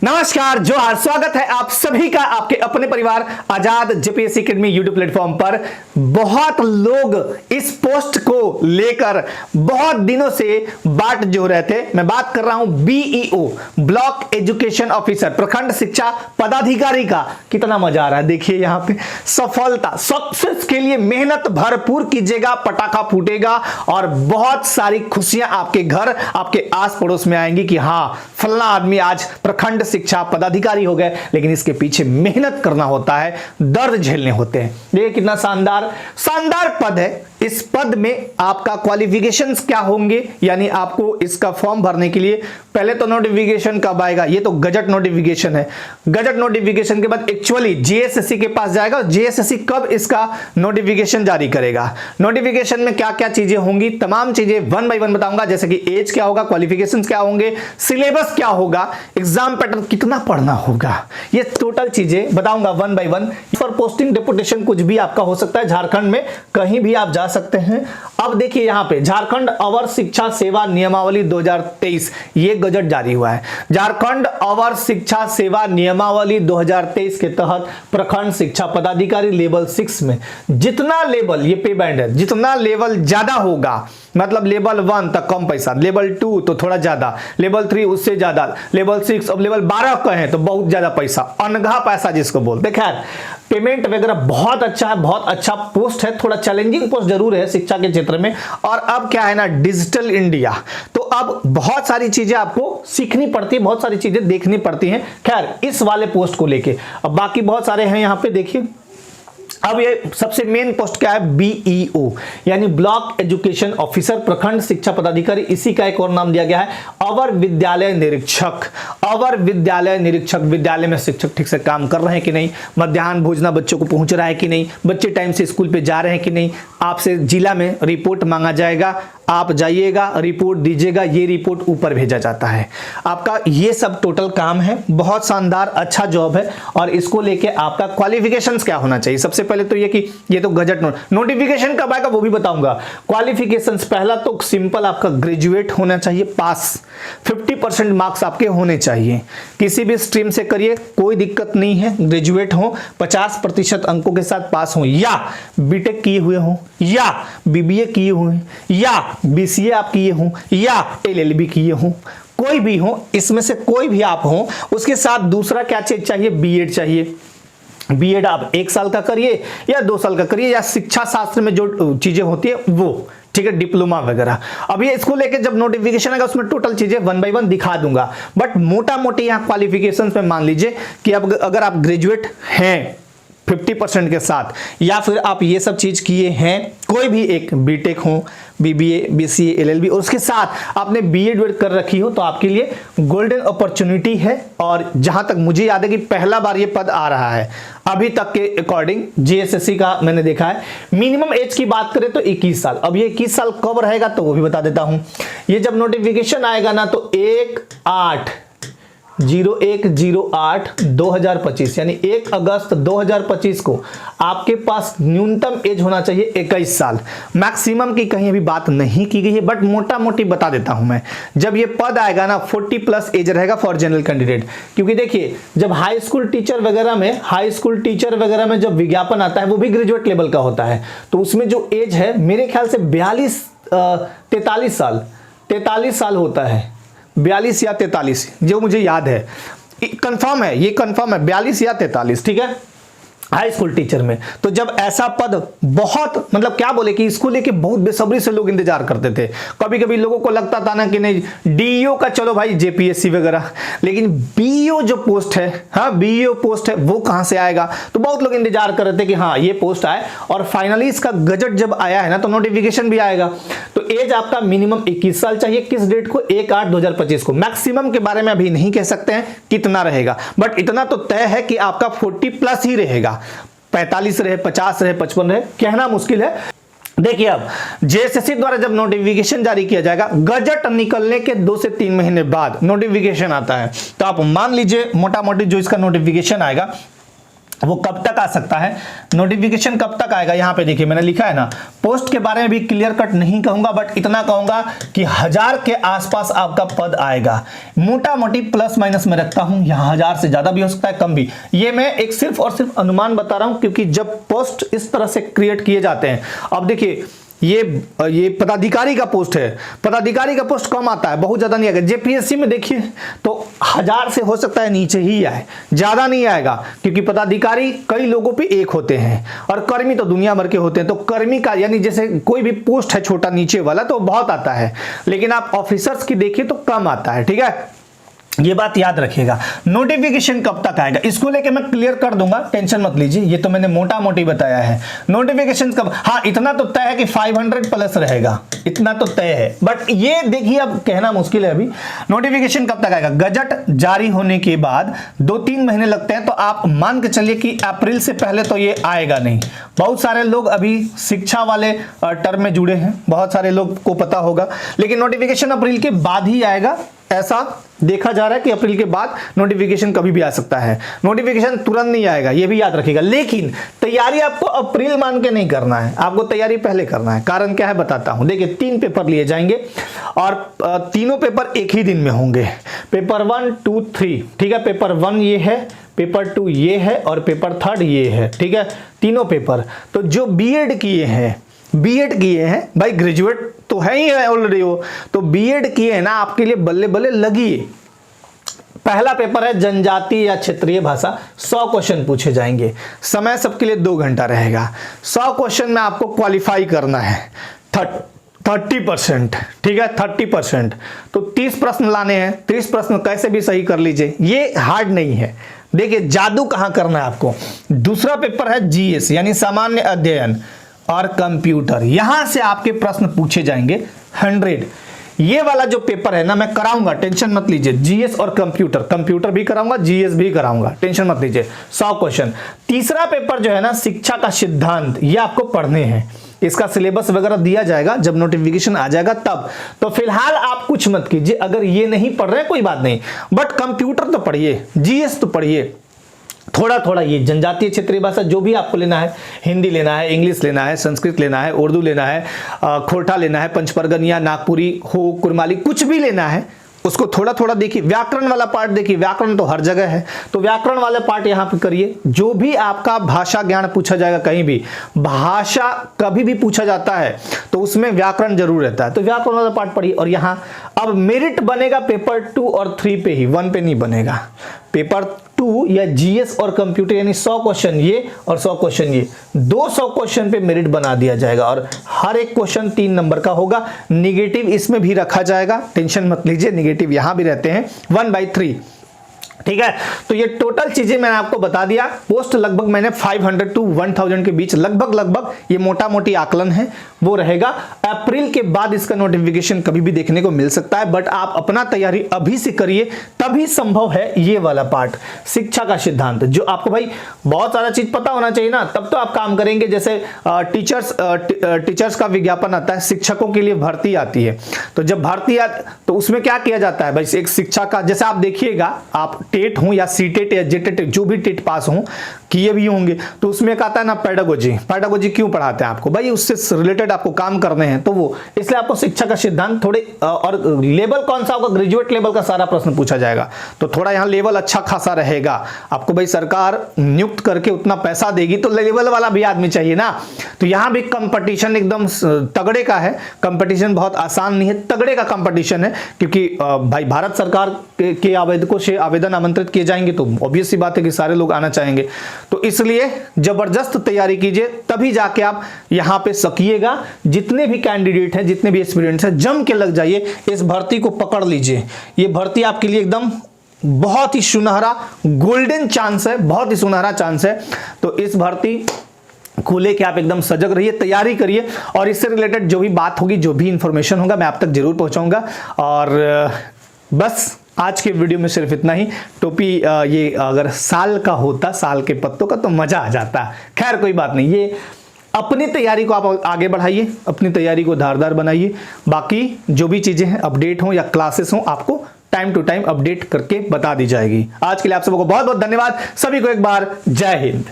नमस्कार, जोहार, स्वागत है आप सभी का आपके अपने परिवार आजाद जेपीएससी एकेडमी यूट्यूब प्लेटफॉर्म पर। बहुत लोग इस पोस्ट को लेकर बहुत दिनों से बाट जो रहे थे। मैं बात कर रहा हूं बीईओ, ब्लॉक एजुकेशन ऑफिसर, प्रखंड शिक्षा पदाधिकारी का। कितना मजा आ रहा है, देखिए यहां पे सफलता, सक्सेस के लिए मेहनत भरपूर कीजिएगा, पटाखा फूटेगा और बहुत सारी खुशियां आपके घर, आपके आस पड़ोस में आएंगी कि हां फलना आदमी आज प्रखंड शिक्षा पदाधिकारी हो गए। लेकिन इसके पीछे मेहनत करना होता है, दर्द झेलने होते हैं। देखिए कितना शानदार पद है। इस पद में आपका क्वालिफिकेशंस क्या होंगे, यानी आपको इसका फॉर्म भरने के लिए पहले तो नोटिफिकेशन कब आएगा, ये तो गजट नोटिफिकेशन है। गजट नोटिफिकेशन के बाद एक्चुअली जीएसएससी के पास जाएगा। जीएसएससी कब इसका नोटिफिकेशन जारी करेगा, नोटिफिकेशन में क्या क्या चीजें होंगी, तमाम चीजें वन बाय वन बताऊंगा। जैसे कि एज क्या होगा, क्वालिफिकेशंस क्या होंगे, सिलेबस क्या होगा, एग्जाम पैटर्न कितना पढ़ना होगा, ये टोटल चीजें बताऊंगा one by one. For posting deputation कुछ भी आपका हो सकता है, झारखंड में कहीं भी आप जा सकते हैं। अब देखिए यहां पे झारखंड अवर शिक्षा सेवा नियमावली 2023 ये गजट जारी हुआ है। झारखंड अवर शिक्षा सेवा नियमावली 2023 के तहत प्रखंड शिक्षा पदाधिकारी लेवल 6 में जितना लेवल, ये पे बैंड है, जितना लेवल ज्यादा होगा, मतलब लेवल 1 तक कम पैसा, लेवल 2 तो थोड़ा ज्यादा, लेवल 3 उससे ज्यादा, लेवल 6, अब लेवल 12 कहें तो बहुत ज्यादा पैसा, अनघा पैसा जिसको बोलते। खैर पेमेंट वगैरह बहुत अच्छा है, बहुत अच्छा पोस्ट है। थोड़ा चैलेंजिंग पोस्ट जरूर है शिक्षा के क्षेत्र में। और अब क्या है ना, डिजिटल इंडिया, तो अब बहुत सारी चीजें आपको सीखनी पड़ती है, बहुत सारी चीजें देखनी पड़ती हैं। खैर इस वाले पोस्ट को लेके अब बाकी बहुत सारे हैं यहाँ पे, देखिए अब ये सबसे मेन पोस्ट क्या है, बीईओ यानी ब्लॉक एजुकेशन ऑफिसर, प्रखंड शिक्षा पदाधिकारी। इसी का एक और नाम दिया गया है अवर विद्यालय निरीक्षक। अवर विद्यालय निरीक्षक, विद्यालय में शिक्षक ठीक से काम कर रहे हैं कि नहीं, मध्याह्न भोजना बच्चों को पहुंच रहा है कि नहीं, बच्चे टाइम से स्कूल पे जा रहे हैं कि नहीं। आपसे जिला में रिपोर्ट मांगा जाएगा, आप जाइएगा, रिपोर्ट दीजिएगा, ये रिपोर्ट ऊपर भेजा जाता है। आपका ये सब टोटल काम है। बहुत शानदार अच्छा जॉब है। और इसको लेके आपका क्वालिफिकेशंस क्या होना चाहिए, सबसे पहले तो ये कि ये तो गजट नोटिफिकेशन कब आएगा वो भी बताऊंगा। क्वालिफिकेशंस पहला तो सिंपल आपका ग्रेजुएट होना चाहिए, पास 50% मार्क्स आपके होने चाहिए। किसी भी स्ट्रीम से करिए कोई दिक्कत नहीं है, ग्रेजुएट हो, 50% अंकों के साथ पास हो, या बीटेक किए हुए हो, या बीबीए किए हुए, या बीसीए आप किए हो, या एलएलबी किए हो, कोई भी हो, इसमें से कोई भी आप हो। उसके साथ दूसरा क्या चीज चाहिए, बीएड चाहिए। बीएड आप 1 साल का करिए या 2 साल का करिए, या शिक्षा शास्त्र में जो चीजें होती है वो, ठीक है, डिप्लोमा वगैरह। अब ये इसको लेके जब नोटिफिकेशन आएगा उसमें टोटल चीजें वन बाय वन दिखा दूंगा। बट मोटा मोटी यहाँ क्वालिफिकेशंस में मान लीजिए कि अब अगर आप ग्रेजुएट हैं 50% के साथ, या फिर आप ये सब चीज किए हैं, कोई भी एक बीटेक हो, बीबीए, बीसीए, एलएलबी, और उसके साथ आपने बीएड कर रखी हो, तो आपके लिए गोल्डन अपॉर्चुनिटी है। और जहां तक मुझे याद है कि पहला बार ये पद आ रहा है अभी तक के अकॉर्डिंग, जीएसएससी का मैंने देखा है। मिनिमम एज की बात करें तो 21 साल। अब ये 21 साल कब रहेगा तो वो भी बता देता हूं। ये जब नोटिफिकेशन आएगा ना तो 1/8/2025 यानी 1 अगस्त 2025 को आपके पास न्यूनतम एज होना चाहिए 21 साल। मैक्सिमम की कहीं भी बात नहीं की गई है, बट मोटा मोटी बता देता हूं मैं। जब ये पद आएगा ना 40+ एज रहेगा फॉर जनरल कैंडिडेट। क्योंकि देखिए जब हाई स्कूल टीचर वगैरह में जब विज्ञापन आता है वो भी ग्रेजुएट लेवल का होता है, तो उसमें जो एज है मेरे ख्याल से 43 साल होता है, 42 या 43 जो मुझे याद है, कंफर्म है, ये कंफर्म है 42 या 43, ठीक है, हाई स्कूल टीचर में। तो जब ऐसा पद बहुत, मतलब क्या बोले कि इसको लेके बहुत बेसब्री से लोग इंतजार करते थे। कभी कभी लोगों को लगता था ना कि नहीं डीईओ का चलो भाई जेपीएससी वगैरह, लेकिन बीईओ जो पोस्ट है, हाँ बीईओ पोस्ट है, वो कहां से आएगा। तो बहुत लोग इंतजार कर रहे थे कि हाँ ये पोस्ट आए, और फाइनली इसका गजट जब आया है ना तो नोटिफिकेशन भी आएगा। तो एज आपका मिनिमम 21 साल चाहिए। किस डेट को, 1/8/2025 को। मैक्सिमम के बारे में अभी नहीं कह सकते हैं कितना रहेगा, बट इतना तो तय है कि आपका 40+ ही रहेगा। 45 रहे, 50 रहे, 55 रहे, कहना मुश्किल है। देखिए अब जेएसएससी द्वारा जब नोटिफिकेशन जारी किया जाएगा, गजट निकलने के 2 से 3 महीने बाद नोटिफिकेशन आता है, तो आप मान लीजिए मोटा मोटी जो इसका नोटिफिकेशन आएगा वो कब तक आ सकता है, नोटिफिकेशन कब तक आएगा। यहां पे देखिए मैंने लिखा है ना, पोस्ट के बारे में भी क्लियर कट नहीं कहूंगा, बट इतना कहूंगा कि 1000 के आसपास आपका पद आएगा। मोटा मोटी प्लस माइनस में रखता हूं, यहां 1000 से ज्यादा भी हो सकता है, कम भी। ये मैं एक सिर्फ और सिर्फ अनुमान बता रहा हूं, क्योंकि जब पोस्ट इस तरह से क्रिएट किए जाते हैं, अब देखिए ये पदाधिकारी का पोस्ट है, पदाधिकारी का पोस्ट कम आता है, बहुत ज्यादा नहीं आएगा। जेपीएससी में देखिए तो 1000 से हो सकता है नीचे ही आए, ज्यादा नहीं आएगा, क्योंकि पदाधिकारी कई लोगों पे एक होते हैं और कर्मी तो दुनिया भर के होते हैं। तो कर्मी का यानी जैसे कोई भी पोस्ट है छोटा नीचे वाला तो बहुत आता है, लेकिन आप ऑफिसर्स की देखिए तो कम आता है। ठीक है, ये बात याद रखिएगा। नोटिफिकेशन कब तक आएगा इसको लेके मैं क्लियर कर दूंगा, टेंशन मत लीजिए। ये तो मैंने मोटा मोटी बताया है। नोटिफिकेशन कब, हाँ इतना तो तय है कि 500 प्लस रहेगा, इतना तो तय है। बट ये देखिए अब कहना मुश्किल है अभी नोटिफिकेशन कब तक आएगा। गजट जारी होने के बाद 2-3 महीने लगते हैं, तो आप मान के चलिए कि अप्रैल से पहले तो ये आएगा नहीं। बहुत सारे लोग अभी शिक्षा वाले टर्म में जुड़े हैं, बहुत सारे लोग को पता होगा, लेकिन नोटिफिकेशन अप्रैल के बाद ही आएगा, ऐसा देखा जा रहा है कि अप्रैल के बाद नोटिफिकेशन कभी भी आ सकता है। नोटिफिकेशन तुरंत नहीं आएगा, ये भी याद रखिएगा। लेकिन तैयारी आपको अप्रैल मान के नहीं करना है, आपको तैयारी पहले करना है। कारण क्या है बताता हूं। देखिए 3 पेपर लिए जाएंगे और तीनों पेपर एक ही दिन में होंगे। पेपर 1, 2, 3, ठीक है। पेपर 1 ये है, पेपर 2 ये है और पेपर 3 ये है, ठीक है, तीनों पेपर। तो जो बीएड किए हैं भाई, ग्रेजुएट तो है ही है ऑलरेडी वो, तो बीएड किए हैं ना, आपके लिए बल्ले बल्ले लगी। पहला पेपर है जनजातीय या क्षेत्रीय भाषा, 100 क्वेश्चन पूछे जाएंगे। समय सबके लिए 2 घंटा रहेगा। 100 क्वेश्चन में आपको क्वालिफाई करना है 30%, ठीक है, 30%। तो 30 प्रश्न लाने हैं, 30 प्रश्न कैसे भी सही कर लीजिए, ये हार्ड नहीं है। देखिए जादू कहां करना है आपको। दूसरा पेपर है जीएस यानी सामान्य अध्ययन और कंप्यूटर, यहां से आपके प्रश्न पूछे जाएंगे 100। ये वाला जो पेपर है ना मैं कराऊंगा, टेंशन मत लीजिए। जीएस और कंप्यूटर भी कराऊंगा, जीएस भी कराऊंगा, टेंशन मत लीजिए। 100 क्वेश्चन। तीसरा पेपर जो है ना शिक्षा का सिद्धांत, ये आपको पढ़ने हैं। इसका सिलेबस वगैरह दिया जाएगा जब नोटिफिकेशन आ जाएगा तब। तो फिलहाल आप कुछ मत कीजिए, अगर ये नहीं पढ़ रहे कोई बात नहीं, बट कंप्यूटर तो पढ़िए, जीएस तो पढ़िए थोड़ा थोड़ा। ये जनजातीय क्षेत्रीय भाषा जो भी आपको लेना है, हिंदी लेना है, इंग्लिश लेना है, संस्कृत लेना है, उर्दू लेना है, खोरठा लेना है, पंचपरगनिया, नागपुरी हो, कुरमाली, कुछ भी लेना है उसको थोड़ा थोड़ा देखिए। व्याकरण वाला पार्ट देखिए, व्याकरण तो हर जगह है, तो व्याकरण वाले पार्ट यहाँ पे करिए। जो भी आपका भाषा ज्ञान पूछा जाएगा, कहीं भी भाषा कभी भी पूछा जाता है तो उसमें व्याकरण जरूर रहता है, तो व्याकरण वाला पार्ट पढ़िए। और यहाँ अब मेरिट बनेगा पेपर 2 और 3 पे ही, 1 पे नहीं बनेगा। पेपर 2 या जीएस और कंप्यूटर यानी 100 क्वेश्चन ये और 100 क्वेश्चन ये, 200 क्वेश्चन पे मेरिट बना दिया जाएगा और हर एक क्वेश्चन 3 नंबर का होगा। निगेटिव इसमें भी रखा जाएगा, टेंशन मत लीजिए, निगेटिव यहां भी रहते हैं 1/3, ठीक है। तो ये टोटल चीजें मैंने आपको बता दिया। पोस्ट लगभग मैंने 500 to 1000 के बीच लगभग ये मोटा मोटी आकलन है वो रहेगा। अप्रैल के बाद इसका नोटिफिकेशन कभी भी देखने को मिल सकता है, बट आप अपना तैयारी अभी से करिए, तभी संभव है ये वाला पार्ट शिक्षा का सिद्धांत, जो आपको भाई बहुत सारा चीज पता होना चाहिए ना, तब तो आप काम करेंगे। जैसे टीचर्स का विज्ञापन आता है, शिक्षकों के लिए भर्ती आती है, तो जब भर्ती तो उसमें क्या किया जाता है भाई, एक शिक्षा का, जैसे आप देखिएगा, आप टेट हो या सीटेट या जेटेट जो भी टेट पास हो किए भी होंगे, तो उसमें एक आता है ना पेडागोजी क्यों पढ़ाते हैं आपको भाई, उससे रिलेटेड आपको काम करने हैं, तो वो इसलिए आपको शिक्षा का सिद्धांत थोड़े, और लेवल कौन सा होगा, ग्रेजुएट लेवल का सारा प्रश्न पूछा जाएगा, तो थोड़ा यहाँ लेवल अच्छा खासा रहेगा आपको। भाई सरकार नियुक्त करके उतना पैसा देगी तो लेवल वाला भी आदमी चाहिए ना, तो यहाँ भी कंपटीशन एकदम तगड़े का है। कंपटीशन बहुत आसान नहीं है, तगड़े का कंपटीशन है, क्योंकि भाई भारत सरकार के आवेदकों से आवेदन आमंत्रित किए जाएंगे, तो ऑब्वियस सी बात है कि सारे लोग आना चाहेंगे। तो इसलिए जबरदस्त तैयारी कीजिए, तभी जाके आप यहां पे सकिएगा। जितने भी कैंडिडेट हैं, जितने भी एस्पिरेंट्स हैं, जम के लग जाइए, इस भर्ती को पकड़ लीजिए। ये भर्ती आपके लिए एकदम बहुत ही सुनहरा गोल्डन चांस है, बहुत ही सुनहरा चांस है। तो इस भर्ती को लेके आप एकदम सजग रहिए, तैयारी करिए, और इससे रिलेटेड जो भी बात होगी, जो भी इंफॉर्मेशन होगा, मैं आप तक जरूर पहुंचाऊंगा। और बस आज के वीडियो में सिर्फ इतना ही। टोपी ये अगर साल का होता, साल के पत्तों का, तो मजा आ जाता। खैर कोई बात नहीं, ये अपनी तैयारी को आप आगे बढ़ाइए, अपनी तैयारी को धारदार बनाइए। बाकी जो भी चीजें हैं, अपडेट हो या क्लासेस हो, आपको टाइम टू टाइम अपडेट करके बता दी जाएगी। आज के लिए आप सबको बहुत बहुत धन्यवाद। सभी को एक बार जय हिंद।